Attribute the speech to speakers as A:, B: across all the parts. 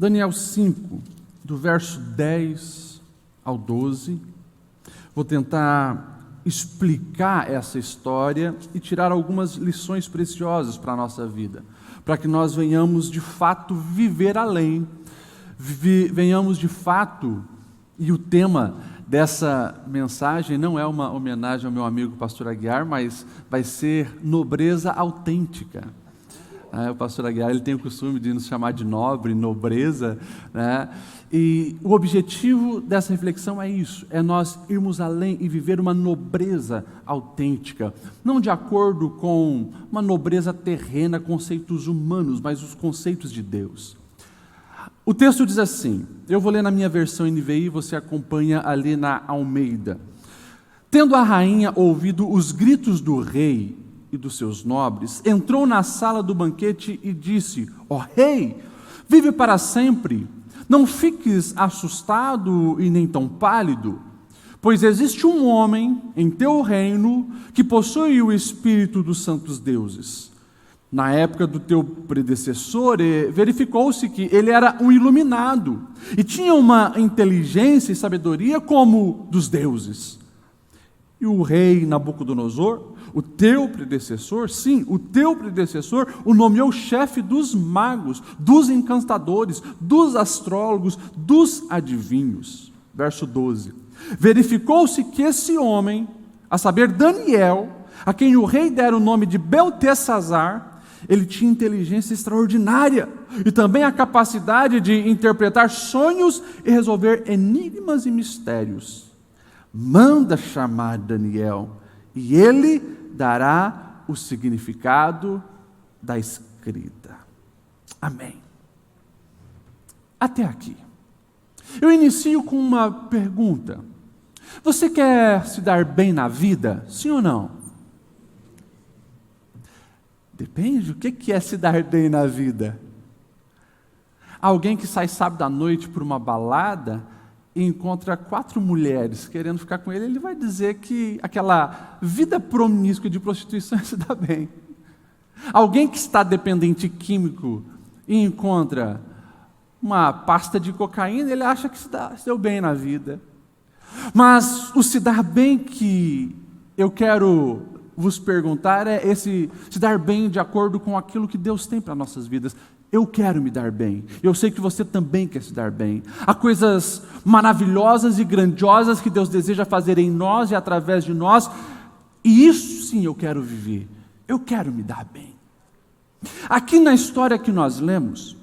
A: Daniel 5, do verso 10 ao 12. Vou tentar explicar essa história e tirar algumas lições preciosas para a nossa vida, para que nós venhamos de fato viver além, venhamos de fato, e o tema dessa mensagem não é uma homenagem ao meu amigo pastor Aguiar, mas vai ser nobreza autêntica. O pastor Aguiar, ele tem o costume de nos chamar de nobre, nobreza, né? E o objetivo dessa reflexão é isso, é nós irmos além e viver uma nobreza autêntica, não de acordo com uma nobreza terrena, conceitos humanos, mas os conceitos de Deus. O texto diz assim, eu vou ler na minha versão NVI, você acompanha ali na Almeida. Tendo a rainha ouvido os gritos do rei e dos seus nobres, entrou na sala do banquete e disse, ó rei, vive para sempre, não fiques assustado e nem tão pálido, pois existe um homem em teu reino que possui o espírito dos santos deuses. Na época do teu predecessor, verificou-se que ele era um iluminado e tinha uma inteligência e sabedoria como dos deuses. E o rei Nabucodonosor, o teu predecessor, sim, o teu predecessor, o nomeou chefe dos magos, dos encantadores, dos astrólogos, dos adivinhos. Verso 12. Verificou-se que esse homem, a saber Daniel, a quem o rei dera o nome de Beltesazar, ele tinha inteligência extraordinária e também a capacidade de interpretar sonhos e resolver enigmas e mistérios. Manda chamar Daniel e ele dará o significado da escrita. Amém. Até aqui. Eu inicio com uma pergunta. Você quer se dar bem na vida? Sim ou não? Depende, o que é se dar bem na vida? Alguém que sai sábado à noite para uma balada e encontra 4 mulheres querendo ficar com ele, ele vai dizer que aquela vida promíscua de prostituição se dá bem. Alguém que está dependente químico e encontra uma pasta de cocaína, ele acha que se deu bem na vida. Mas o se dar bem que eu quero vos perguntar é esse se dar bem de acordo com aquilo que Deus tem para nossas vidas. Eu quero me dar bem, eu sei que você também quer se dar bem. Há coisas maravilhosas e grandiosas que Deus deseja fazer em nós e através de nós, e isso sim eu quero viver, eu quero me dar bem. Aqui na história que nós lemos,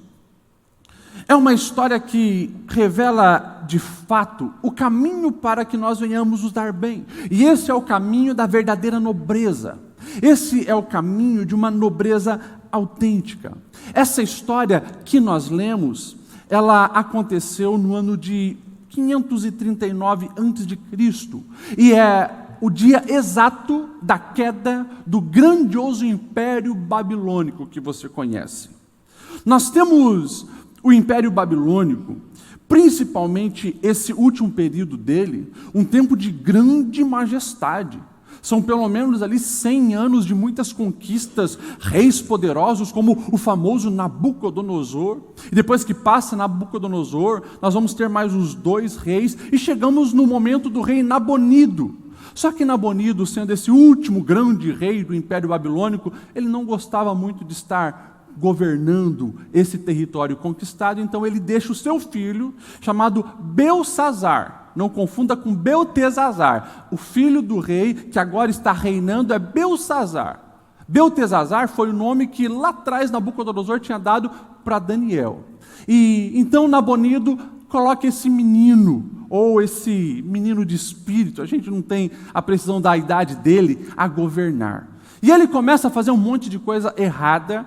A: é uma história que revela de fato o caminho para que nós venhamos nos dar bem, e esse é o caminho da verdadeira nobreza, esse é o caminho de uma nobreza autêntica. Essa história que nós lemos, ela aconteceu no ano de 539 a.C. e é o dia exato da queda do grandioso Império Babilônico que você conhece. Nós temos o Império Babilônico, principalmente esse último período dele, um tempo de grande majestade. São pelo menos ali 100 anos de muitas conquistas, reis poderosos como o famoso Nabucodonosor. E depois que passa Nabucodonosor, nós vamos ter mais uns 2 reis e chegamos no momento do rei Nabonido. Só que Nabonido, sendo esse último grande rei do Império Babilônico, ele não gostava muito de estar governando esse território conquistado, então ele deixa o seu filho, chamado Belsazar. Não confunda com Beltesazar. O filho do rei que agora está reinando é Belsazar. Beltesazar foi o nome que lá atrás Nabucodonosor tinha dado para Daniel. E então Nabonido coloca esse menino, ou esse menino de espírito, a gente não tem a precisão da idade dele, a governar. E ele começa a fazer um monte de coisa errada,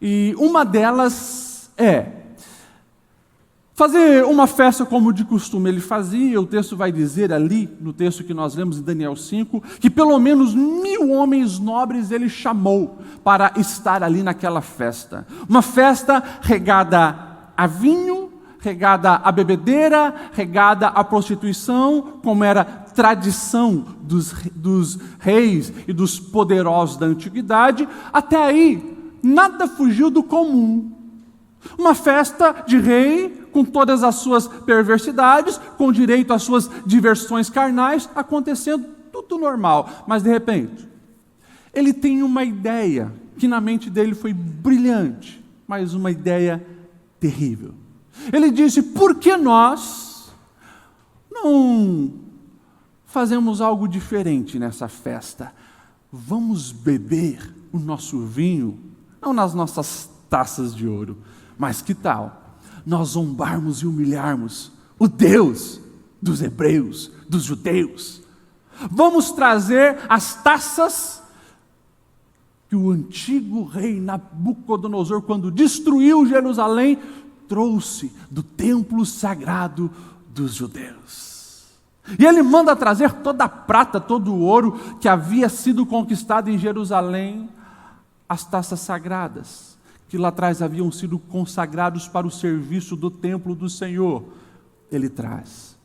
A: e uma delas é fazer uma festa como de costume ele fazia. O texto vai dizer ali, no texto que nós lemos em Daniel 5, que pelo menos 1000 homens nobres ele chamou para estar ali naquela festa. Uma festa regada a vinho, regada à bebedeira, regada à prostituição, como era tradição dos reis e dos poderosos da antiguidade. Até aí, nada fugiu do comum. Uma festa de rei, com todas as suas perversidades, com direito às suas diversões carnais, acontecendo tudo normal. Mas de repente, ele tem uma ideia, que na mente dele foi brilhante, mas uma ideia terrível. Ele disse: por que nós não fazemos algo diferente nessa festa? Vamos beber o nosso vinho, não nas nossas taças de ouro, mas que tal nós zombarmos e humilharmos o Deus dos hebreus, dos judeus? Vamos trazer as taças que o antigo rei Nabucodonosor, quando destruiu Jerusalém, trouxe do templo sagrado dos judeus. E ele manda trazer toda a prata, todo o ouro que havia sido conquistado em Jerusalém, as taças sagradas, que lá atrás haviam sido consagrados para o serviço do templo do Senhor. Ele traz.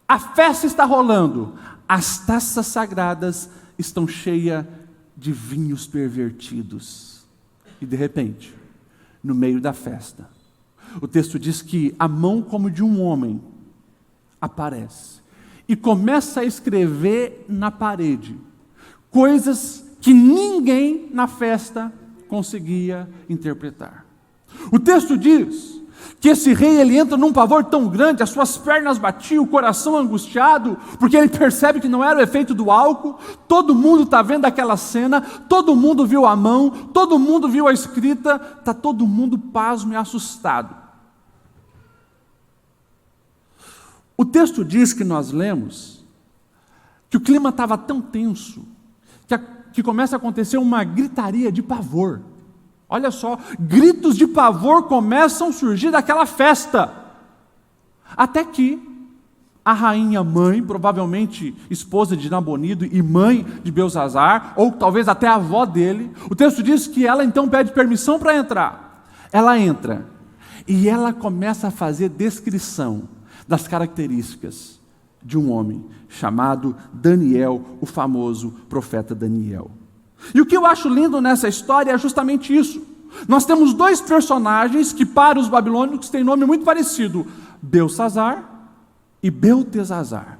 A: A festa está rolando, as taças sagradas estão cheias de vinhos pervertidos. E de repente, no meio da festa, o texto diz que a mão como de um homem aparece e começa a escrever na parede coisas que ninguém na festa conseguia interpretar. O texto diz que esse rei, ele entra num pavor tão grande, as suas pernas batiam, o coração angustiado, porque ele percebe que não era o efeito do álcool. Todo mundo está vendo aquela cena, todo mundo viu a mão, todo mundo viu a escrita, está todo mundo pasmo e assustado. O texto diz que nós lemos que o clima estava tão tenso que começa a acontecer uma gritaria de pavor. Olha só, gritos de pavor começam a surgir daquela festa. Até que a rainha mãe, provavelmente esposa de Nabonido e mãe de Belzazar, ou talvez até a avó dele, o texto diz que ela então pede permissão para entrar. Ela entra e ela começa a fazer descrição das características de um homem chamado Daniel, o famoso profeta Daniel. E o que eu acho lindo nessa história é justamente isso. Nós temos dois personagens que para os babilônicos têm nome muito parecido: Beltsazar e Beltesazar.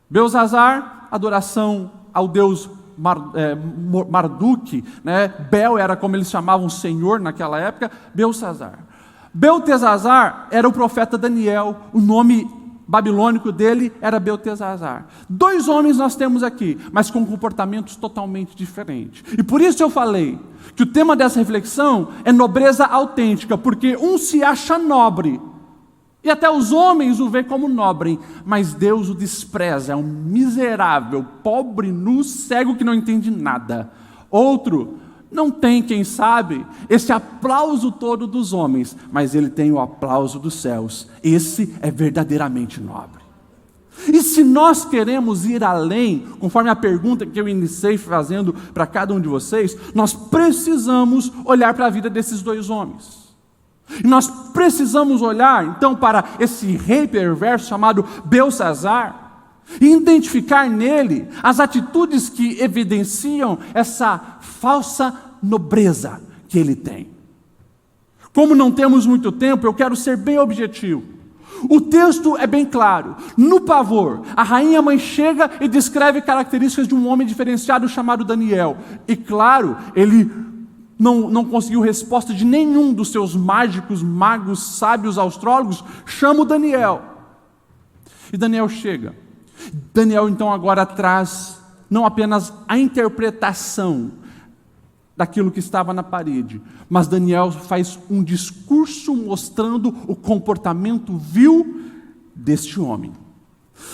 A: Beltesazar, adoração ao deus Marduk, né? Bel era como eles chamavam o Senhor naquela época. Beltesazar. Beltesazar era o profeta Daniel, o nome babilônico dele era Beltesazar. Dois homens nós temos aqui, mas com comportamentos totalmente diferentes. E por isso eu falei que o tema dessa reflexão é nobreza autêntica, porque um se acha nobre, e até os homens o veem como nobre, mas Deus o despreza, é um miserável, pobre, nu, cego que não entende nada. Outro não tem, quem sabe, esse aplauso todo dos homens, mas ele tem o aplauso dos céus. Esse é verdadeiramente nobre. E se nós queremos ir além, conforme a pergunta que eu iniciei fazendo para cada um de vocês, nós precisamos olhar para a vida desses dois homens. E nós precisamos olhar, então, para esse rei perverso chamado Beltsazar, e identificar nele as atitudes que evidenciam essa falsa nobreza que ele tem. Como não temos muito tempo, eu quero ser bem objetivo. O texto é bem claro. No pavor, a rainha mãe chega e descreve características de um homem diferenciado chamado Daniel. E claro, ele não conseguiu resposta de nenhum dos seus mágicos, magos, sábios, astrólogos. Chama o Daniel. E Daniel chega. Daniel então agora traz não apenas a interpretação daquilo que estava na parede, mas Daniel faz um discurso mostrando o comportamento vil deste homem.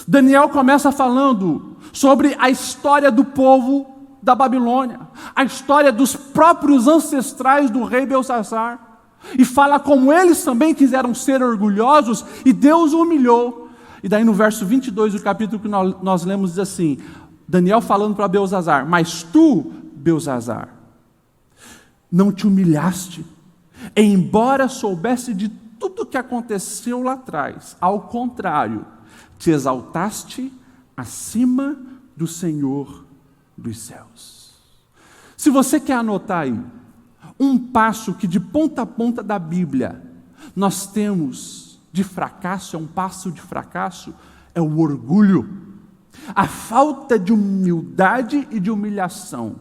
A: Daniel começa falando sobre a história do povo da Babilônia, a história dos próprios ancestrais do rei Beltsazar, e fala como eles também quiseram ser orgulhosos e Deus o humilhou. E daí no verso 22 do capítulo que nós lemos diz assim, Daniel falando para Beltsazar: mas tu, Beltsazar, não te humilhaste, embora soubesse de tudo o que aconteceu lá atrás. Ao contrário, te exaltaste acima do Senhor dos céus. Se você quer anotar aí, um passo que de ponta a ponta da Bíblia nós temos de fracasso, é um passo de fracasso, é o orgulho, a falta de humildade e de humilhação.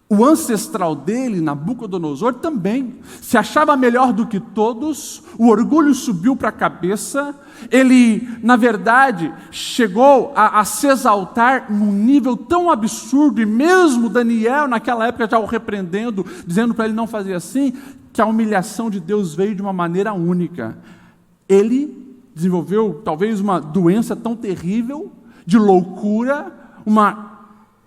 A: O ancestral dele, Nabucodonosor, também se achava melhor do que todos, o orgulho subiu para a cabeça, ele, na verdade, chegou a se exaltar num nível tão absurdo, e mesmo Daniel, naquela época, já o repreendendo, dizendo para ele não fazer assim, que a humilhação de Deus veio de uma maneira única. Ele desenvolveu talvez uma doença tão terrível, de loucura,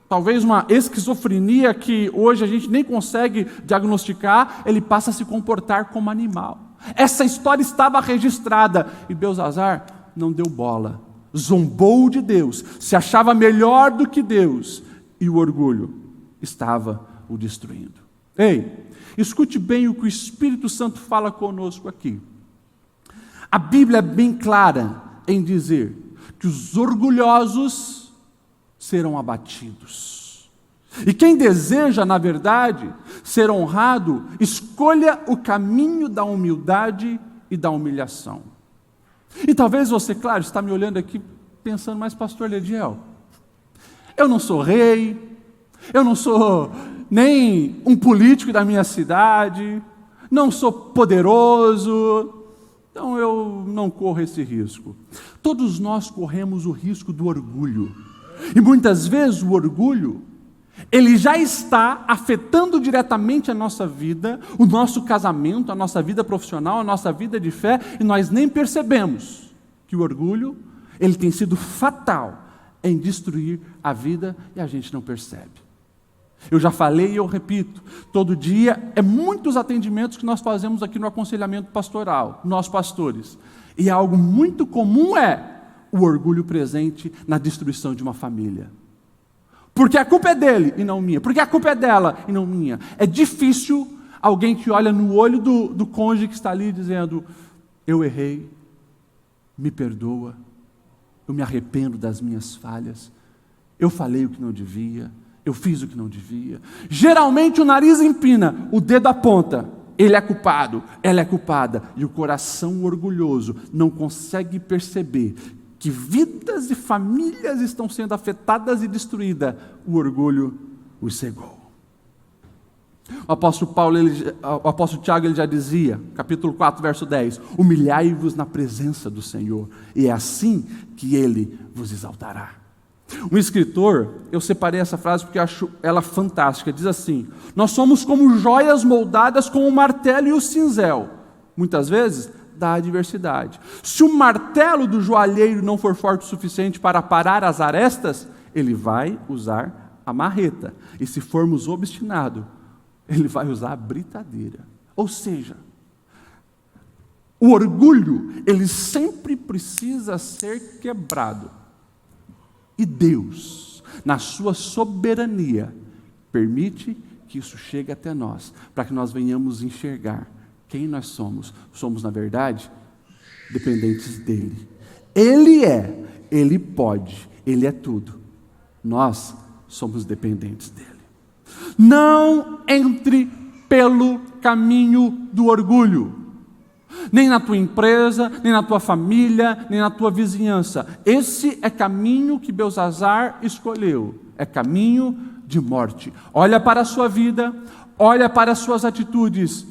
A: talvez uma esquizofrenia que hoje a gente nem consegue diagnosticar, ele passa a se comportar como animal. Essa história estava registrada e Belzazar não deu bola, zombou de Deus, se achava melhor do que Deus e o orgulho estava o destruindo. Ei, escute bem o que o Espírito Santo fala conosco aqui. A Bíblia é bem clara em dizer que os orgulhosos serão abatidos. E quem deseja, na verdade, ser honrado, escolha o caminho da humildade e da humilhação. E talvez você, claro, está me olhando aqui pensando, mas pastor Lediel, eu não sou rei, eu não sou nem um político da minha cidade, não sou poderoso, então eu não corro esse risco. Todos nós corremos o risco do orgulho. E muitas vezes o orgulho, ele já está afetando diretamente a nossa vida, o nosso casamento, a nossa vida profissional, a nossa vida de fé, e nós nem percebemos que o orgulho, ele tem sido fatal em destruir a vida e a gente não percebe. Eu já falei e eu repito, todo dia é muitos atendimentos que nós fazemos aqui no aconselhamento pastoral, nós pastores, e algo muito comum é o orgulho presente na destruição de uma família. Porque a culpa é dele e não minha. Porque a culpa é dela e não minha. É difícil alguém que olha no olho do cônjuge que está ali dizendo, eu errei, me perdoa, eu me arrependo das minhas falhas, eu falei o que não devia, eu fiz o que não devia. Geralmente o nariz empina, o dedo aponta, ele é culpado, ela é culpada, e o coração orgulhoso não consegue perceber que vidas e famílias estão sendo afetadas e destruídas, o orgulho os cegou. O apóstolo Tiago ele já dizia, capítulo 4, verso 10, humilhai-vos na presença do Senhor, e é assim que Ele vos exaltará. Um escritor, eu separei essa frase porque acho ela fantástica, diz assim, nós somos como joias moldadas com o martelo e o cinzel, muitas vezes da adversidade. Se o martelo do joalheiro não for forte o suficiente para parar as arestas, ele vai usar a marreta. E se formos obstinados, ele vai usar a britadeira. Ou seja, o orgulho, ele sempre precisa ser quebrado. E Deus, na sua soberania, permite que isso chegue até nós, para que nós venhamos enxergar quem nós somos. Somos, na verdade, dependentes dEle. Ele é, Ele pode, Ele é tudo. Nós somos dependentes dEle. Não entre pelo caminho do orgulho. Nem na tua empresa, nem na tua família, nem na tua vizinhança. Esse é caminho que Belzazar escolheu. É caminho de morte. Olha para a sua vida, olha para as suas atitudes.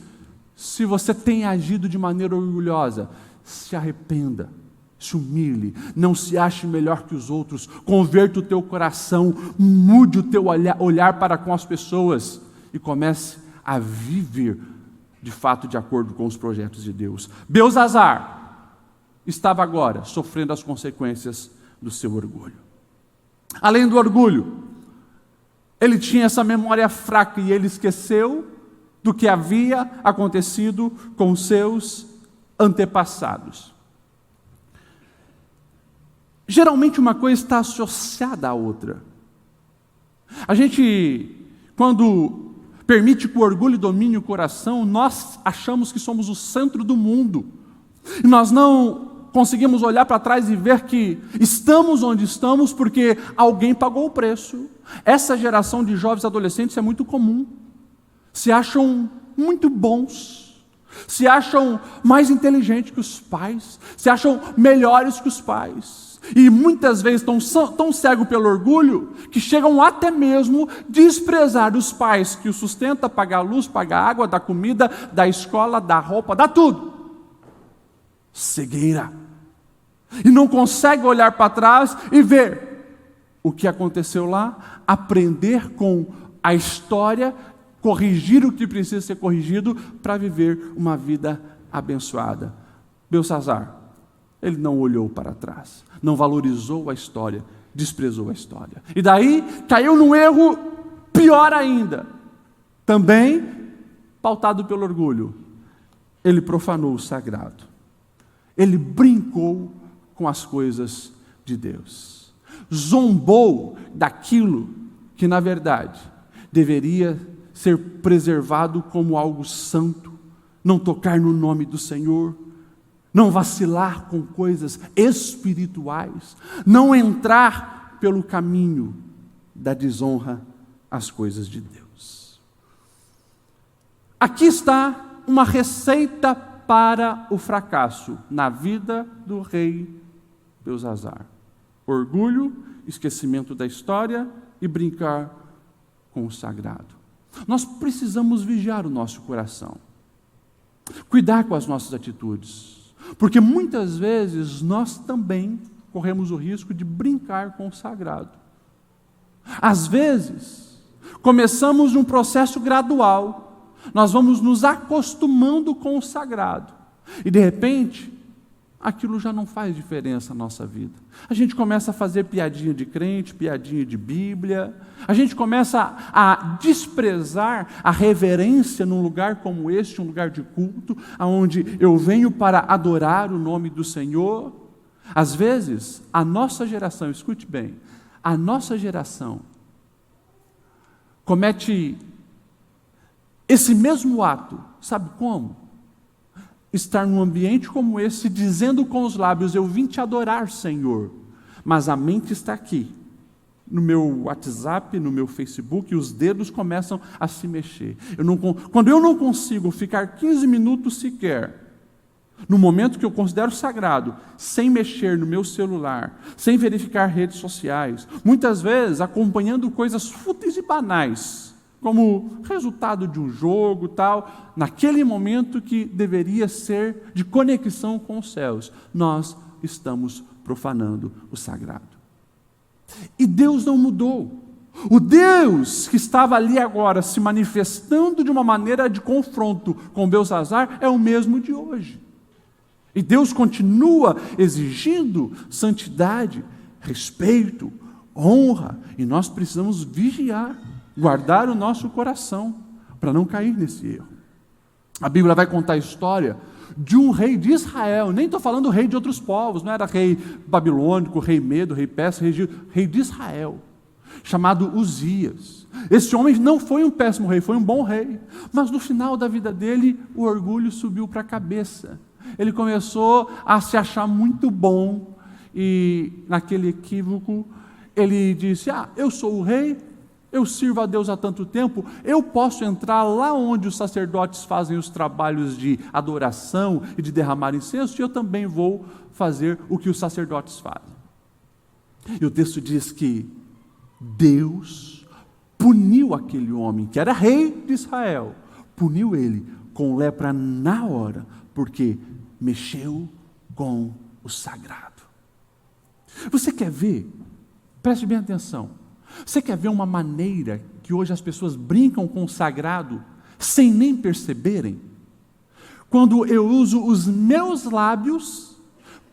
A: Se você tem agido de maneira orgulhosa, se arrependa, se humilhe, não se ache melhor que os outros, converta o teu coração, mude o teu olhar para com as pessoas e comece a viver de fato de acordo com os projetos de Deus. Belzazar estava agora sofrendo as consequências do seu orgulho. Além do orgulho, ele tinha essa memória fraca e ele esqueceu do que havia acontecido com seus antepassados. Geralmente uma coisa está associada à outra. A gente, quando permite que o orgulho domine o coração, nós achamos que somos o centro do mundo. E nós não conseguimos olhar para trás e ver que estamos onde estamos porque alguém pagou o preço. Essa geração de jovens e adolescentes é muito comum. se acham muito bons, se acham mais inteligentes que os pais, se acham melhores que os pais. E muitas vezes estão tão cegos pelo orgulho que chegam até mesmo desprezar os pais que os sustentam, pagar a luz, pagar a água, dar comida, dar escola, dar roupa, dar tudo. Cegueira. E não consegue olhar para trás e ver o que aconteceu lá, aprender com a história, corrigir o que precisa ser corrigido para viver uma vida abençoada. Belsazar, ele não olhou para trás, não valorizou a história, desprezou a história. E daí caiu num erro pior ainda, também pautado pelo orgulho. Ele profanou o sagrado. Ele brincou com as coisas de Deus. Zombou daquilo que, na verdade, deveria ser preservado como algo santo, não tocar no nome do Senhor, não vacilar com coisas espirituais, não entrar pelo caminho da desonra às coisas de Deus. Aqui está uma receita para o fracasso na vida do rei Belsazar: orgulho, esquecimento da história e brincar com o sagrado. Nós precisamos vigiar o nosso coração, cuidar com as nossas atitudes, porque muitas vezes nós também corremos o risco de brincar com o sagrado. Às vezes, começamos um processo gradual, nós vamos nos acostumando com o sagrado, e de repente, aquilo já não faz diferença na nossa vida. A gente começa a fazer piadinha de crente, piadinha de Bíblia, a gente começa a desprezar a reverência num lugar como este, um lugar de culto, onde eu venho para adorar o nome do Senhor. Às vezes, a nossa geração, escute bem, a nossa geração comete esse mesmo ato, sabe como? Estar num ambiente como esse, dizendo com os lábios: eu vim te adorar, Senhor, mas a mente está aqui, no meu WhatsApp, no meu Facebook, e os dedos começam a se mexer. Quando eu não consigo ficar 15 minutos sequer, no momento que eu considero sagrado, sem mexer no meu celular, sem verificar redes sociais, muitas vezes acompanhando coisas fúteis e banais, como resultado de um jogo, tal, naquele momento que deveria ser de conexão com os céus, nós estamos profanando o sagrado. E Deus não mudou. O Deus que estava ali agora se manifestando de uma maneira de confronto com Belsazar é o mesmo de hoje. E Deus continua exigindo santidade, respeito, honra, e nós precisamos vigiar, guardar o nosso coração, para não cair nesse erro. A Bíblia vai contar a história de um rei de Israel, nem estou falando rei de outros povos, não era rei babilônico, rei medo, rei persa, rei de Israel, chamado Uzias. Esse homem não foi um péssimo rei, foi um bom rei, mas no final da vida dele, o orgulho subiu para a cabeça. Ele começou a se achar muito bom, e naquele equívoco, ele disse: eu sou o rei, eu sirvo a Deus há tanto tempo, eu posso entrar lá onde os sacerdotes fazem os trabalhos de adoração e de derramar incenso, e eu também vou fazer o que os sacerdotes fazem. E o texto diz que Deus puniu aquele homem, que era rei de Israel, puniu ele com lepra na hora, porque mexeu com o sagrado. Você quer ver? Preste bem atenção. Você quer ver uma maneira que hoje as pessoas brincam com o sagrado sem nem perceberem? Quando eu uso os meus lábios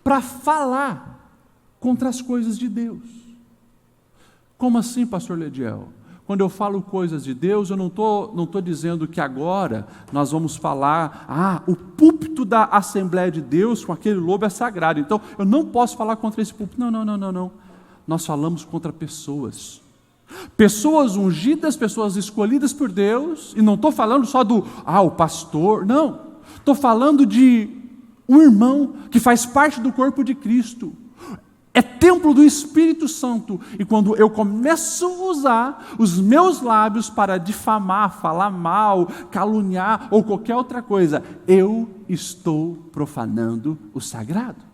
A: para falar contra as coisas de Deus. Como assim, pastor Lediel? Quando eu falo coisas de Deus, eu não tô dizendo que agora nós vamos falar, o púlpito da Assembleia de Deus com aquele lobo é sagrado, então eu não posso falar contra esse púlpito. Não. Nós falamos contra pessoas. Pessoas ungidas, pessoas escolhidas por Deus, e não estou falando só o pastor, não. Estou falando de um irmão que faz parte do corpo de Cristo. é templo do Espírito Santo. E quando eu começo a usar os meus lábios para difamar, falar mal, caluniar ou qualquer outra coisa, eu estou profanando o sagrado.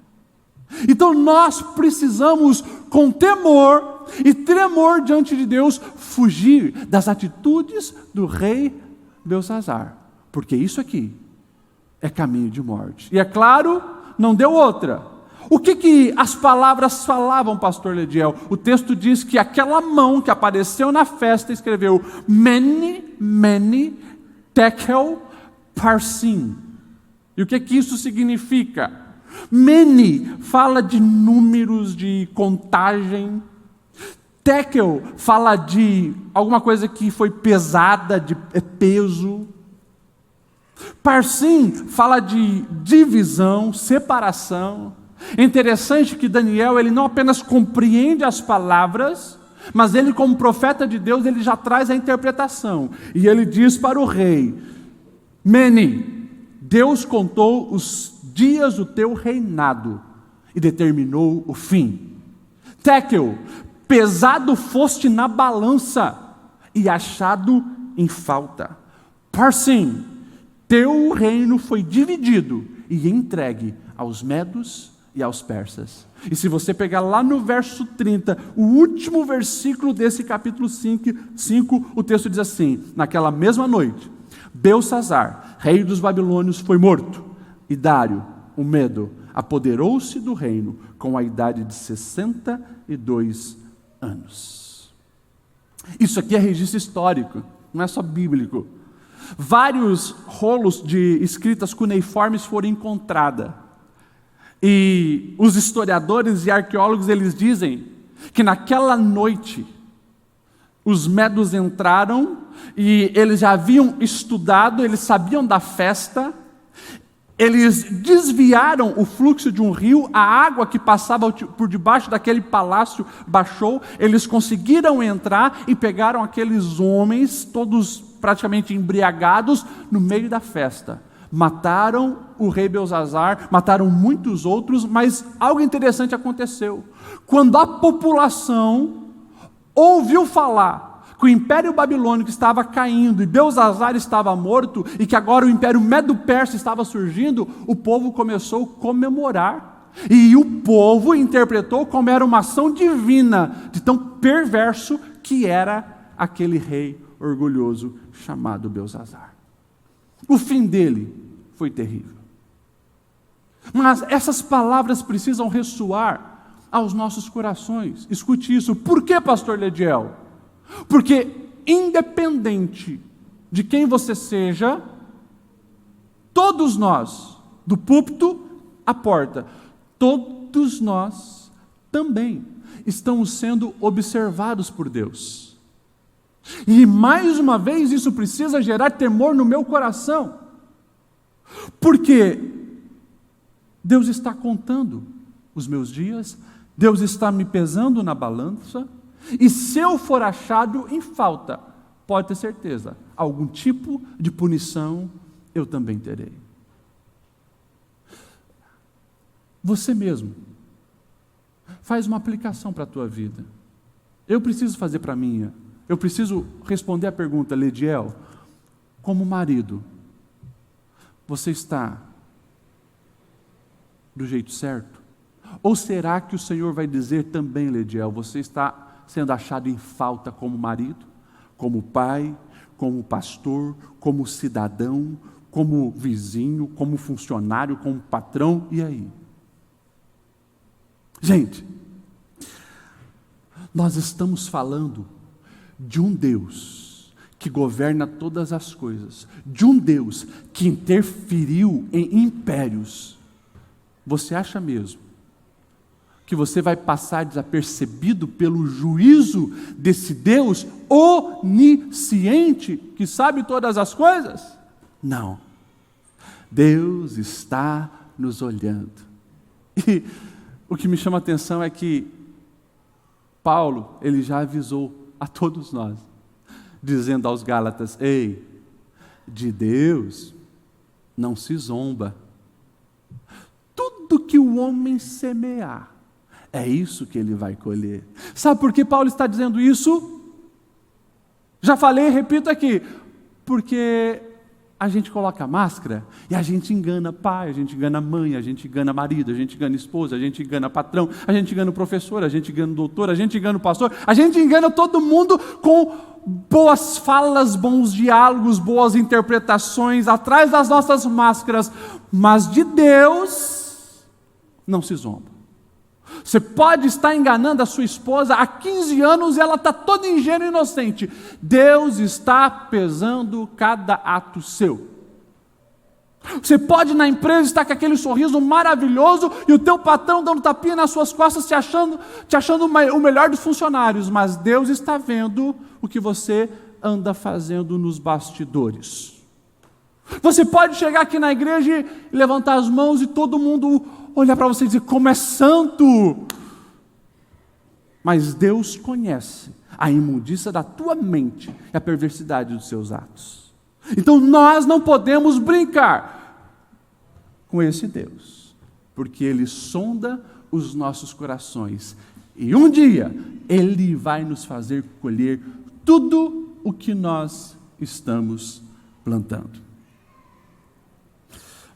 A: Então nós precisamos, com temor e tremor diante de Deus, fugir das atitudes do rei Beltsazar, porque isso aqui é caminho de morte. E é claro, não deu outra. O que as palavras falavam, pastor Lediel? O texto diz que aquela mão que apareceu na festa escreveu Mene, Mene, Tekel, Parsim. E o que isso significa? Mene fala de números, de contagem. Tekel fala de alguma coisa que foi pesada, de peso. Parsim fala de divisão, separação. É interessante que Daniel, ele não apenas compreende as palavras, mas ele, como profeta de Deus, ele já traz a interpretação. E ele diz para o rei: Mene, Deus contou os dias do teu reinado e determinou o fim. Tekel, pesado foste na balança e achado em falta. Parsim, teu reino foi dividido e entregue aos medos e aos persas. E se você pegar lá no verso 30, o último versículo desse capítulo 5, o texto diz assim: naquela mesma noite, Beltsazar, rei dos babilônios, foi morto, e Dário, o Medo, apoderou-se do reino com a idade de 62 anos. Isso aqui é registro histórico, não é só bíblico. Vários rolos de escritas cuneiformes foram encontrados. E os historiadores e arqueólogos, eles dizem que naquela noite os medos entraram e eles já haviam estudado, eles sabiam da festa, eles desviaram o fluxo de um rio, a água que passava por debaixo daquele palácio baixou, eles conseguiram entrar e pegaram aqueles homens, todos praticamente embriagados, no meio da festa. Mataram o rei Beltsazar, mataram muitos outros, mas algo interessante aconteceu. Quando a população ouviu falar que o Império Babilônico estava caindo e Beltsazar estava morto e que agora o Império Medo-Persa estava surgindo, o povo começou a comemorar. E o povo interpretou como era uma ação divina, de tão perverso que era aquele rei orgulhoso chamado Beltsazar. O fim dele foi terrível. Mas essas palavras precisam ressoar aos nossos corações. Escute isso. Por que, pastor Lediel? Porque independente de quem você seja, todos nós, do púlpito à porta, todos nós também estamos sendo observados por Deus. E mais uma vez isso precisa gerar temor no meu coração, porque Deus está contando os meus dias, Deus está me pesando na balança, e se eu for achado em falta, pode ter certeza, algum tipo de punição eu também terei. Você mesmo, faz uma aplicação para a tua vida. Eu preciso fazer para a minha. Eu preciso responder a pergunta, Lediel, como marido, você está do jeito certo? Ou será que o Senhor vai dizer também, Lediel, você está sendo achado em falta como marido, como pai, como pastor, como cidadão, como vizinho, como funcionário, como patrão, e aí? Gente, nós estamos falando de um Deus que governa todas as coisas, de um Deus que interferiu em impérios. Você acha mesmo que você vai passar desapercebido pelo juízo desse Deus onisciente que sabe todas as coisas? Não. Deus está nos olhando. E o que me chama a atenção é que Paulo, ele já avisou a todos nós, dizendo aos Gálatas: ei, de Deus não se zomba. Tudo que o homem semear é isso que ele vai colher. Sabe por que Paulo está dizendo isso? Já falei e repito aqui. Porque a gente coloca máscara e a gente engana pai, a gente engana mãe, a gente engana marido, a gente engana esposa, a gente engana patrão, a gente engana o professor, a gente engana o doutor, a gente engana o pastor, a gente engana todo mundo com boas falas, bons diálogos, boas interpretações atrás das nossas máscaras, mas de Deus não se zomba. Você pode estar enganando a sua esposa há 15 anos e ela está toda ingênua e inocente. Deus está pesando cada ato seu. Você pode na empresa estar com aquele sorriso maravilhoso e o teu patrão dando tapinha nas suas costas te achando o melhor dos funcionários, mas Deus está vendo o que você anda fazendo nos bastidores. Você pode chegar aqui na igreja e levantar as mãos e todo mundo olhar para você e dizer, como é santo! Mas Deus conhece a imundícia da tua mente e a perversidade dos seus atos. Então nós não podemos brincar com esse Deus, porque Ele sonda os nossos corações. E um dia Ele vai nos fazer colher tudo o que nós estamos plantando.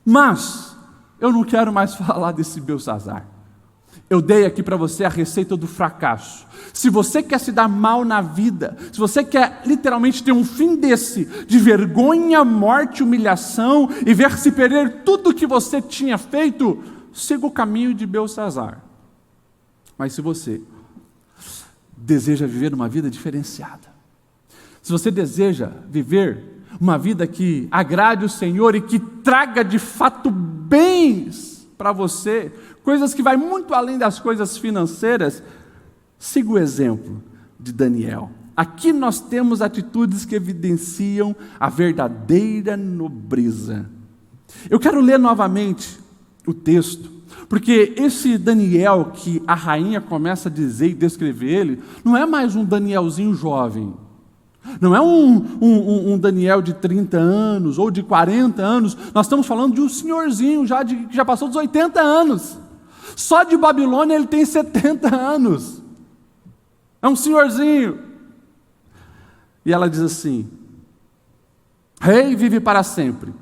A: Mas eu não quero mais falar desse Belsazar. Eu dei aqui para você a receita do fracasso. Se você quer se dar mal na vida, se você quer literalmente ter um fim desse, de vergonha, morte, humilhação, e ver se perder tudo o que você tinha feito, siga o caminho de Belsazar. Mas se você deseja viver uma vida diferenciada, se você deseja viver uma vida que agrade o Senhor e que traga de fato bens para você, coisas que vai muito além das coisas financeiras, siga o exemplo de Daniel. Aqui nós temos atitudes que evidenciam a verdadeira nobreza. Eu quero ler novamente o texto, porque esse Daniel que a rainha começa a dizer e descrever ele, não é mais um Danielzinho jovem. Não é um Daniel de 30 anos ou de 40 anos, nós estamos falando de um senhorzinho que já passou dos 80 anos. Só de Babilônia ele tem 70 anos. É um senhorzinho. E ela diz assim: Rei, vive para sempre.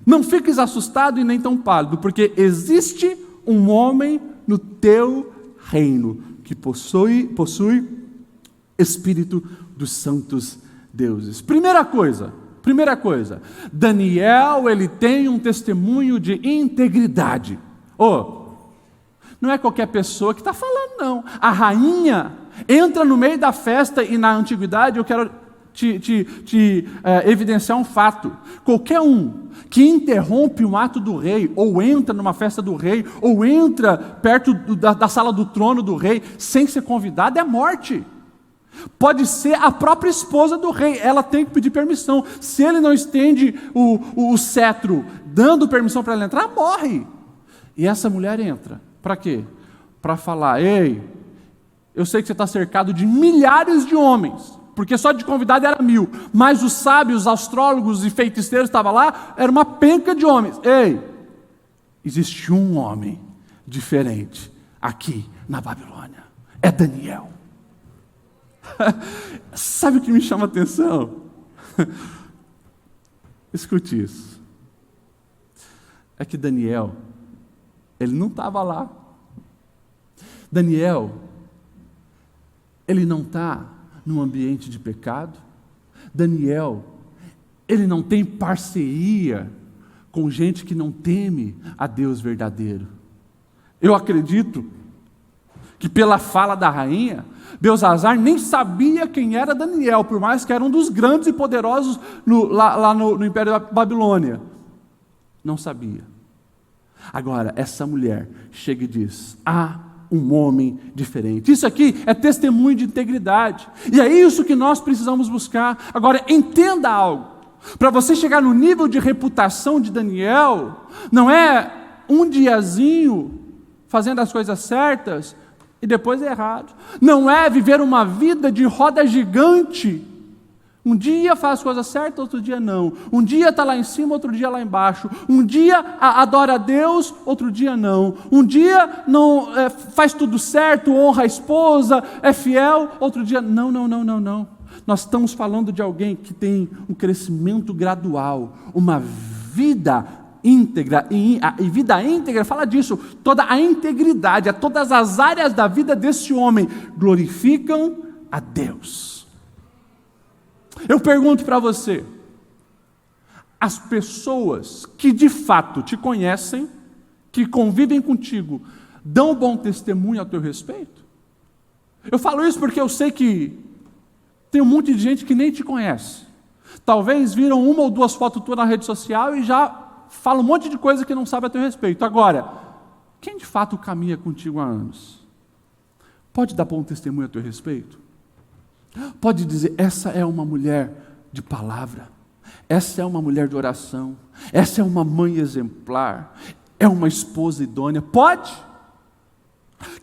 A: Não fiques assustado e nem tão pálido, porque existe um homem no teu reino que possui espírito dos santos deuses. Primeira coisa, Daniel, ele tem um testemunho de integridade. Não é qualquer pessoa que está falando, não. A rainha entra no meio da festa e na antiguidade eu quero te evidenciar um fato. Qualquer um que interrompe um ato do rei, ou entra numa festa do rei, ou entra perto da sala do trono do rei, sem ser convidado, é morte. Pode ser a própria esposa do rei, ela tem que pedir permissão. Se ele não estende o cetro, dando permissão para ela entrar, morre. E essa mulher entra, para quê? Para falar: ei, eu sei que você está cercado de milhares de homens, porque só de convidado era 1000, mas os sábios, os astrólogos e feiticeiros estavam lá, era uma penca de homens. Ei, existe um homem diferente aqui na Babilônia, é Daniel. Sabe o que me chama a atenção? Escute isso. É que Daniel, ele não estava lá. Daniel, ele não está num ambiente de pecado. Daniel, ele não tem parceria com gente que não teme a Deus verdadeiro. Eu acredito que pela fala da rainha, Belsazar nem sabia quem era Daniel, por mais que era um dos grandes e poderosos lá no Império da Babilônia. Não sabia. Agora, essa mulher chega e diz: há um homem diferente. Isso aqui é testemunho de integridade. E é isso que nós precisamos buscar. Agora, entenda algo. Para você chegar no nível de reputação de Daniel, não é um diazinho fazendo as coisas certas e depois é errado. Não é viver uma vida de roda gigante Um dia faz coisa certa, outro dia não. Um dia está lá em cima, outro dia lá embaixo. Um dia adora a Deus, outro dia não. Um dia não faz tudo certo, honra a esposa, é fiel, outro dia não. Nós estamos falando de alguém que tem um crescimento gradual, uma vida íntegra, e vida íntegra fala disso, toda a integridade, todas as áreas da vida desse homem glorificam a Deus. Eu pergunto para você, as pessoas que de fato te conhecem, que convivem contigo, dão bom testemunho a teu respeito? Eu falo isso porque eu sei que tem um monte de gente que nem te conhece. Talvez viram uma ou duas fotos tuas na rede social e já fala um monte de coisa que não sabe a teu respeito. Agora, quem de fato caminha contigo há anos, pode dar bom testemunho a teu respeito? Pode dizer, essa é uma mulher de palavra, essa é uma mulher de oração, essa é uma mãe exemplar, é uma esposa idônea. Pode?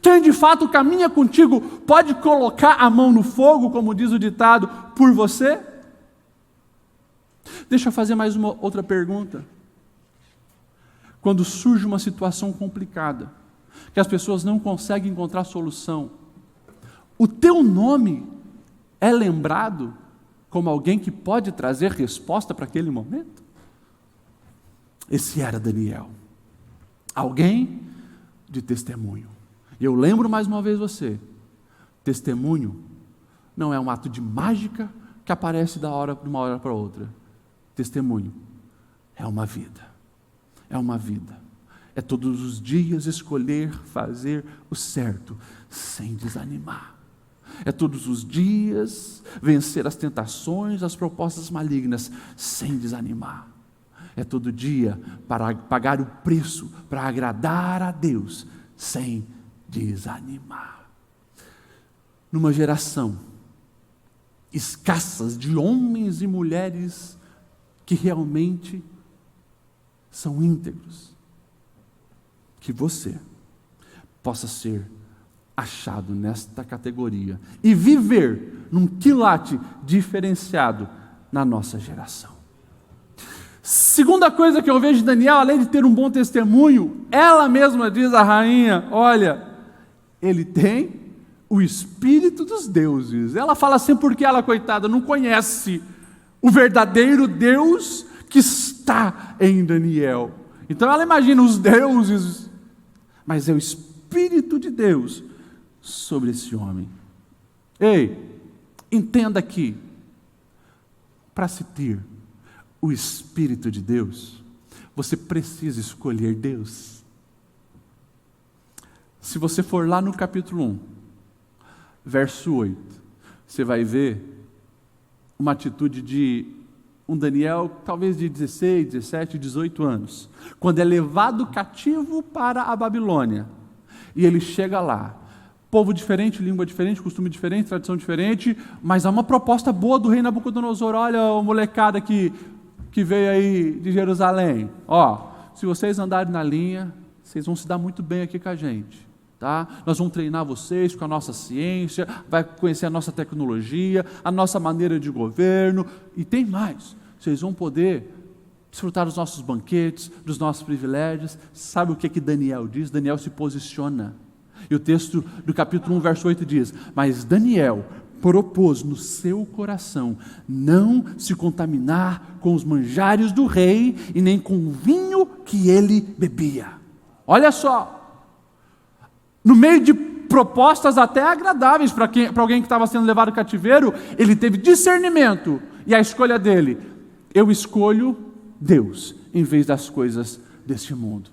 A: Quem de fato caminha contigo pode colocar a mão no fogo, como diz o ditado, por você? Deixa eu fazer mais uma outra pergunta. Quando surge uma situação complicada, que as pessoas não conseguem encontrar solução, o teu nome é lembrado como alguém que pode trazer resposta para aquele momento? Esse era Daniel, alguém de testemunho. E eu lembro mais uma vez você, testemunho não é um ato de mágica que aparece de uma hora para outra. Testemunho é uma vida. É uma vida. É todos os dias escolher fazer o certo, sem desanimar. É todos os dias vencer as tentações, as propostas malignas, sem desanimar. É todo dia para pagar o preço, para agradar a Deus, sem desanimar. Numa geração escassas de homens e mulheres que realmente são íntegros, que você possa ser achado nesta categoria e viver num quilate diferenciado na nossa geração. Segunda coisa que eu vejo de Daniel, além de ter um bom testemunho, ela mesma diz à rainha, olha, ele tem o espírito dos deuses. Ela fala assim porque ela, coitada, não conhece o verdadeiro Deus que está em Daniel. Então ela imagina os deuses, mas é o Espírito de Deus sobre esse homem. Ei, entenda que, para se ter o Espírito de Deus, você precisa escolher Deus. Se você for lá no capítulo 1, verso 8, você vai ver uma atitude de um Daniel, talvez de 16, 17, 18 anos, quando é levado cativo para a Babilônia, e ele chega lá, povo diferente, língua diferente, costume diferente, tradição diferente, mas há uma proposta boa do rei Nabucodonosor. Olha o molecada que veio aí de Jerusalém, se vocês andarem na linha, vocês vão se dar muito bem aqui com a gente. Tá? Nós vamos treinar vocês com a nossa ciência, vai conhecer a nossa tecnologia, a nossa maneira de governo, e tem mais, vocês vão poder desfrutar dos nossos banquetes, dos nossos privilégios. Sabe o que Daniel diz? Daniel se posiciona, e o texto do capítulo 1, verso 8 diz, mas Daniel propôs no seu coração não se contaminar com os manjares do rei, e nem com o vinho que ele bebia. Olha só, no meio de propostas até agradáveis para alguém que estava sendo levado ao cativeiro, ele teve discernimento, e a escolha dele, eu escolho Deus, em vez das coisas deste mundo.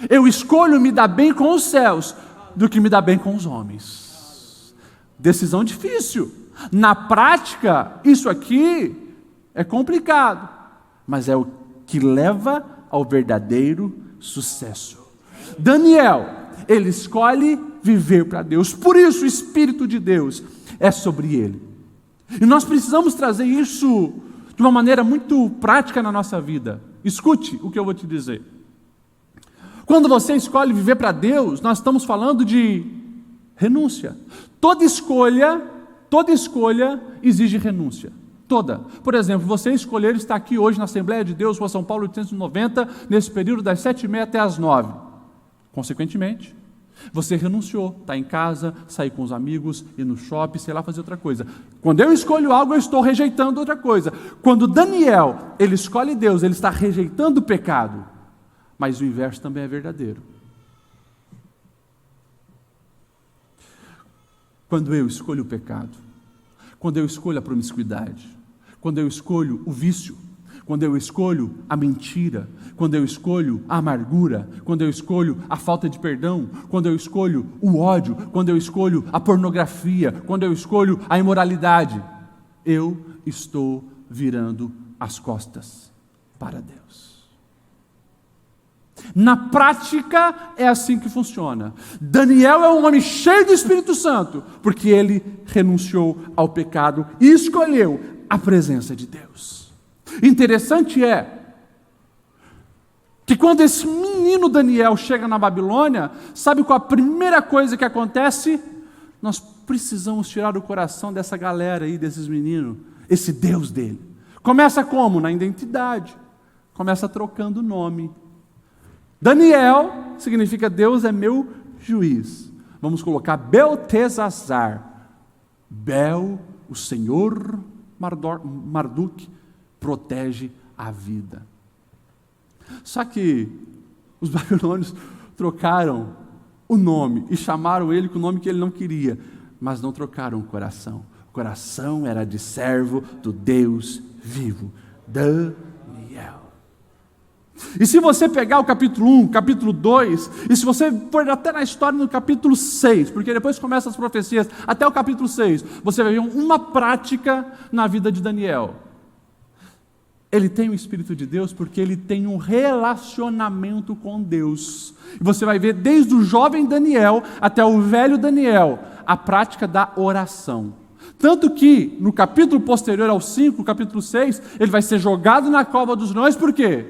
A: Eu escolho me dar bem com os céus, do que me dar bem com os homens. Decisão difícil. Na prática, isso aqui é complicado, mas é o que leva ao verdadeiro sucesso. Daniel, ele escolhe viver para Deus, por isso o Espírito de Deus é sobre ele. E nós precisamos trazer isso de uma maneira muito prática na nossa vida. Escute o que eu vou te dizer. Quando você escolhe viver para Deus, nós estamos falando de renúncia. Toda escolha exige renúncia. Toda. Por exemplo, você escolher estar aqui hoje na Assembleia de Deus, Rua São Paulo 890, nesse período das 7h30 até as 9h. Consequentemente, você renunciou, está em casa, sair com os amigos, ir no shopping, sei lá, fazer outra coisa. Quando eu escolho algo, eu estou rejeitando outra coisa. Quando Daniel, ele escolhe Deus, ele está rejeitando o pecado. Mas o inverso também é verdadeiro. Quando eu escolho o pecado, quando eu escolho a promiscuidade, quando eu escolho o vício, quando eu escolho a mentira, quando eu escolho a amargura, quando eu escolho a falta de perdão, quando eu escolho o ódio, quando eu escolho a pornografia, quando eu escolho a imoralidade, eu estou virando as costas para Deus. Na prática é assim que funciona. Daniel é um homem cheio do Espírito Santo, porque ele renunciou ao pecado e escolheu a presença de Deus. Interessante é que quando esse menino Daniel chega na Babilônia, sabe qual a primeira coisa que acontece? Nós precisamos tirar o coração dessa galera aí, desses meninos, esse Deus dele. Começa como? Na identidade. Começa trocando o nome. Daniel significa Deus é meu juiz. Vamos colocar Beltesazar. Bel, o Senhor Marduk, protege a vida. Só que os babilônios trocaram o nome e chamaram ele com o nome que ele não queria, mas não trocaram o coração. O coração era de servo do Deus vivo, Daniel. E se você pegar o capítulo 1, capítulo 2, e se você for até na história no capítulo 6, porque depois começam as profecias, até o capítulo 6, você vai ver uma prática na vida de Daniel. Ele tem o Espírito de Deus porque ele tem um relacionamento com Deus. E você vai ver desde o jovem Daniel até o velho Daniel, a prática da oração. Tanto que no capítulo posterior ao 5, capítulo 6, ele vai ser jogado na cova dos leões, por quê?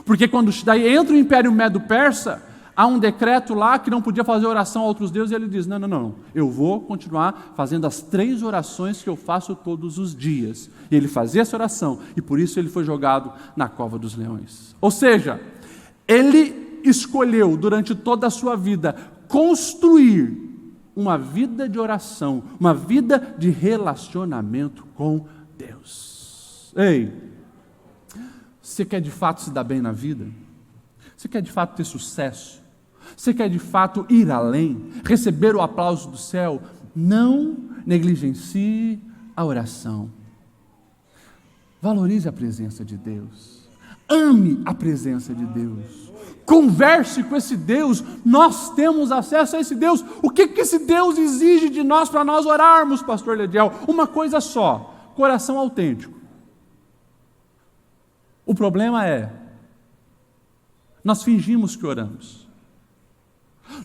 A: Porque quando daí entra o Império Medo-Persa, há um decreto lá que não podia fazer oração a outros deuses, e ele diz, não, eu vou continuar fazendo as 3 orações que eu faço todos os dias. E ele fazia essa oração, e por isso ele foi jogado na cova dos leões. Ou seja, ele escolheu durante toda a sua vida construir uma vida de oração, uma vida de relacionamento com Deus. Ei, você quer de fato se dar bem na vida? Você quer de fato ter sucesso? Você quer de fato ir além? Receber o aplauso do céu? Não negligencie a oração. Valorize a presença de Deus. Ame a presença de Deus. Converse com esse Deus. Nós temos acesso a esse Deus. O que esse Deus exige de nós para nós orarmos, pastor Lediel? Uma coisa só: coração autêntico. O problema é, nós fingimos que oramos.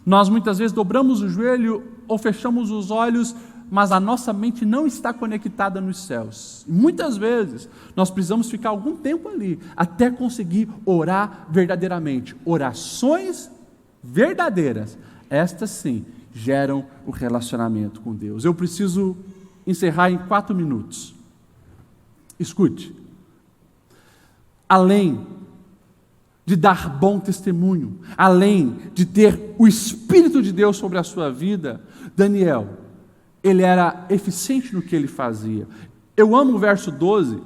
A: Nós muitas vezes dobramos o joelho ou fechamos os olhos, mas a nossa mente não está conectada nos céus. E muitas vezes nós precisamos ficar algum tempo ali, até conseguir orar verdadeiramente. Orações verdadeiras, estas sim, geram o relacionamento com Deus. Eu preciso encerrar em 4 minutos. Escute. Além de dar bom testemunho, além de ter o Espírito de Deus sobre a sua vida, Daniel, ele era eficiente no que ele fazia. Eu amo o verso 12,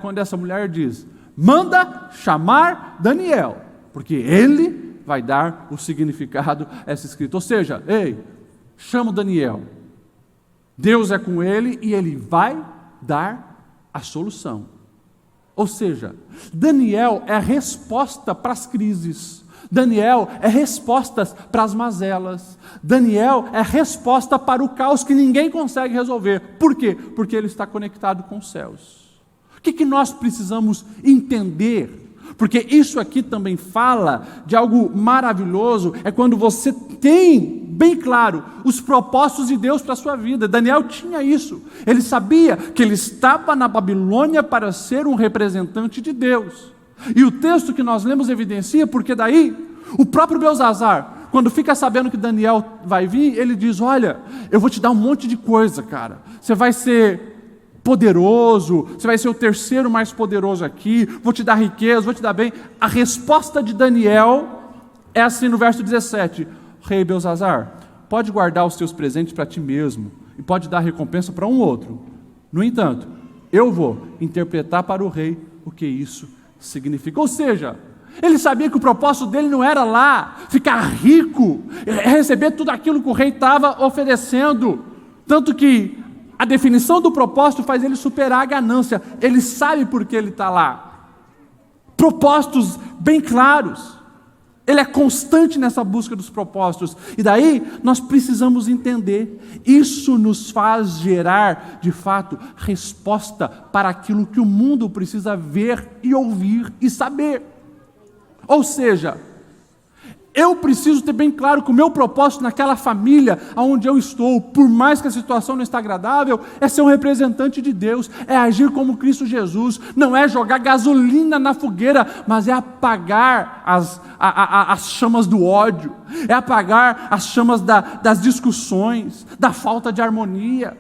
A: quando essa mulher diz, manda chamar Daniel, porque ele vai dar o significado a essa escrita. Ou seja, chama o Daniel, Deus é com ele e ele vai dar a solução. Ou seja, Daniel é a resposta para as crises. Daniel é resposta para as mazelas. Daniel é a resposta para o caos que ninguém consegue resolver. Por quê? Porque ele está conectado com os céus. O que nós precisamos entender? Porque isso aqui também fala de algo maravilhoso, é quando você tem bem claro os propósitos de Deus para a sua vida. Daniel tinha isso. Ele sabia que ele estava na Babilônia para ser um representante de Deus. E o texto que nós lemos evidencia, porque daí o próprio Beltesazar, quando fica sabendo que Daniel vai vir, ele diz, olha, eu vou te dar um monte de coisa, cara. Você vai ser poderoso, você vai ser o terceiro mais poderoso aqui, vou te dar riqueza, vou te dar bem. A resposta de Daniel é assim no verso 17: Rei Belzazar, pode guardar os teus presentes para ti mesmo, e pode dar recompensa para um outro. No entanto, eu vou interpretar para o rei o que isso significa. Ou seja, ele sabia que o propósito dele não era lá ficar rico, receber tudo aquilo que o rei estava oferecendo. Tanto que a definição do propósito faz ele superar a ganância. Ele sabe por que ele está lá. Propósitos bem claros. Ele é constante nessa busca dos propósitos. E daí nós precisamos entender. Isso nos faz gerar, de fato, resposta para aquilo que o mundo precisa ver e ouvir e saber. Ou seja, eu preciso ter bem claro que o meu propósito naquela família onde eu estou, por mais que a situação não está agradável, é ser um representante de Deus, é agir como Cristo Jesus, não é jogar gasolina na fogueira, mas é apagar as chamas do ódio, é apagar as chamas das discussões, da falta de harmonia.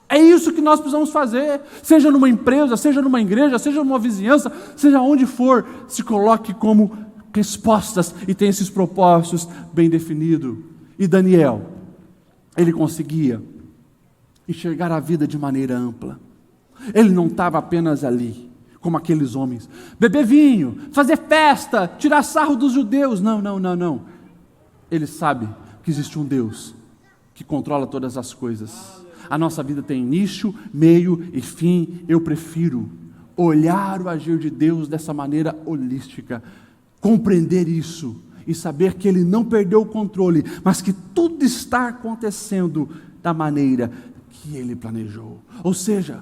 A: É isso que nós precisamos fazer, seja numa empresa, seja numa igreja, seja numa vizinhança, seja onde for, se coloque como respostas e tem esses propósitos bem definidos. E Daniel, ele conseguia enxergar a vida de maneira ampla. Ele não estava apenas ali, como aqueles homens, beber vinho, fazer festa, tirar sarro dos judeus. Não. Ele sabe que existe um Deus que controla todas as coisas. A nossa vida tem início, meio e fim. Eu prefiro olhar o agir de Deus dessa maneira holística, compreender isso e saber que Ele não perdeu o controle, mas que tudo está acontecendo da maneira que Ele planejou. Ou seja,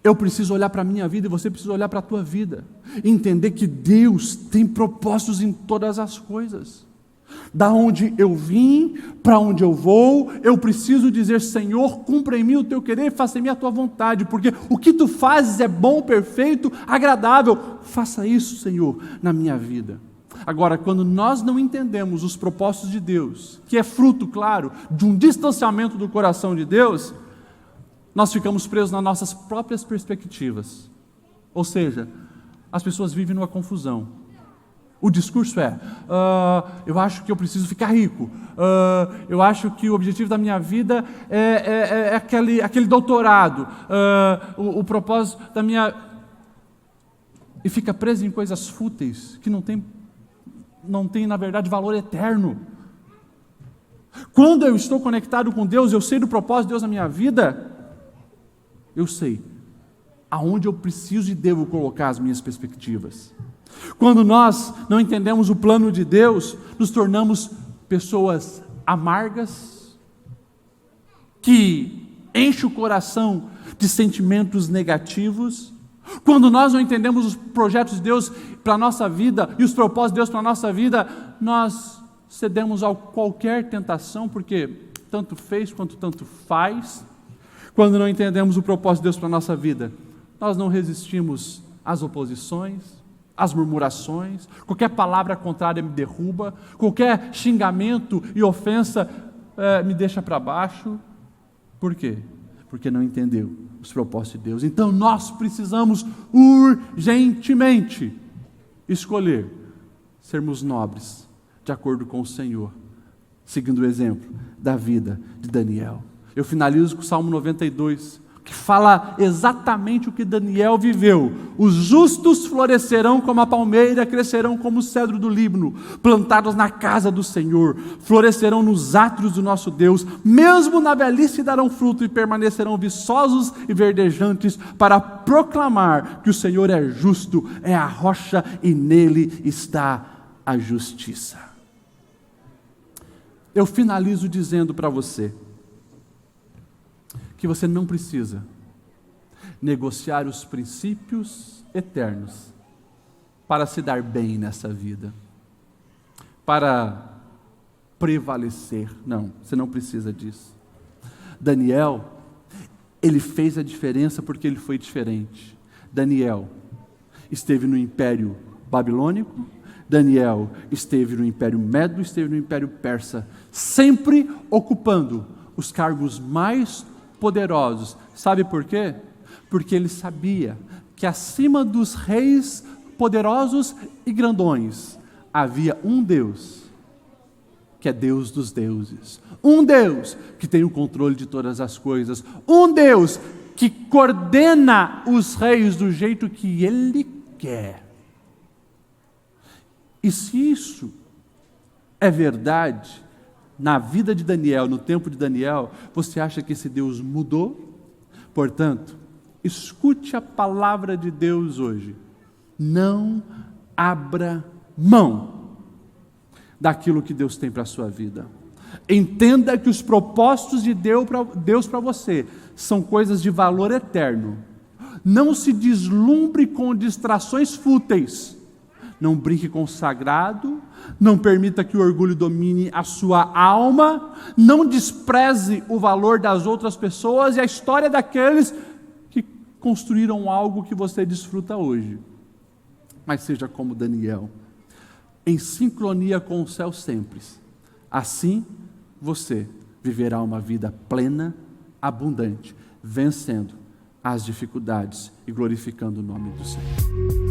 A: eu preciso olhar para a minha vida e você precisa olhar para a tua vida e entender que Deus tem propósitos em todas as coisas. Da onde eu vim, para onde eu vou, eu preciso dizer: Senhor, cumpra em mim o teu querer, faça em mim a tua vontade, porque o que tu fazes é bom, perfeito, agradável. Faça isso, Senhor, na minha vida. Agora, quando nós não entendemos os propósitos de Deus, que é fruto, claro, de um distanciamento do coração de Deus, nós ficamos presos nas nossas próprias perspectivas. Ou seja, as pessoas vivem numa confusão. O discurso é: eu acho que eu preciso ficar rico, eu acho que o objetivo da minha vida é aquele doutorado, o propósito da minha... E fica preso em coisas fúteis, que não tem na verdade valor eterno. Quando eu estou conectado com Deus, eu sei do propósito de Deus na minha vida, eu sei aonde eu preciso e devo colocar as minhas perspectivas. Quando nós não entendemos o plano de Deus, nos tornamos pessoas amargas, que enchem o coração de sentimentos negativos. Quando nós não entendemos os projetos de Deus para a nossa vida e os propósitos de Deus para a nossa vida, nós cedemos a qualquer tentação, porque tanto fez quanto tanto faz. Quando não entendemos o propósito de Deus para a nossa vida, nós não resistimos às oposições, as murmurações, qualquer palavra contrária me derruba, qualquer xingamento e ofensa me deixa para baixo. Por quê? Porque não entendeu os propósitos de Deus. Então nós precisamos urgentemente escolher sermos nobres, de acordo com o Senhor, seguindo o exemplo da vida de Daniel. Eu finalizo com o Salmo 92, que fala exatamente o que Daniel viveu. Os justos florescerão como a palmeira, crescerão como o cedro do Líbano, plantados na casa do Senhor, florescerão nos átrios do nosso Deus, mesmo na velhice darão fruto e permanecerão viçosos e verdejantes, para proclamar que o Senhor é justo, é a rocha e nele está a justiça. Eu finalizo dizendo para você que você não precisa negociar os princípios eternos para se dar bem nessa vida, para prevalecer. Não, você não precisa disso. Daniel, ele fez a diferença porque ele foi diferente. Daniel esteve no Império Babilônico, Daniel esteve no Império Medo, esteve no Império Persa, sempre ocupando os cargos mais poderosos. Sabe por quê? Porque ele sabia que acima dos reis poderosos e grandões havia um Deus, que é Deus dos deuses. Um Deus que tem o controle de todas as coisas. Um Deus que coordena os reis do jeito que Ele quer. E se isso é verdade na vida de Daniel, no tempo de Daniel, você acha que esse Deus mudou? Portanto, escute a palavra de Deus hoje. Não abra mão daquilo que Deus tem para a sua vida. Entenda que os propósitos de Deus para você são coisas de valor eterno. Não se deslumbre com distrações fúteis. Não brinque com o sagrado. Não permita que o orgulho domine a sua alma. Não despreze o valor das outras pessoas e a história daqueles que construíram algo que você desfruta hoje. Mas seja como Daniel, em sincronia com o céu sempre. Assim, você viverá uma vida plena, abundante, vencendo as dificuldades e glorificando o nome do Senhor.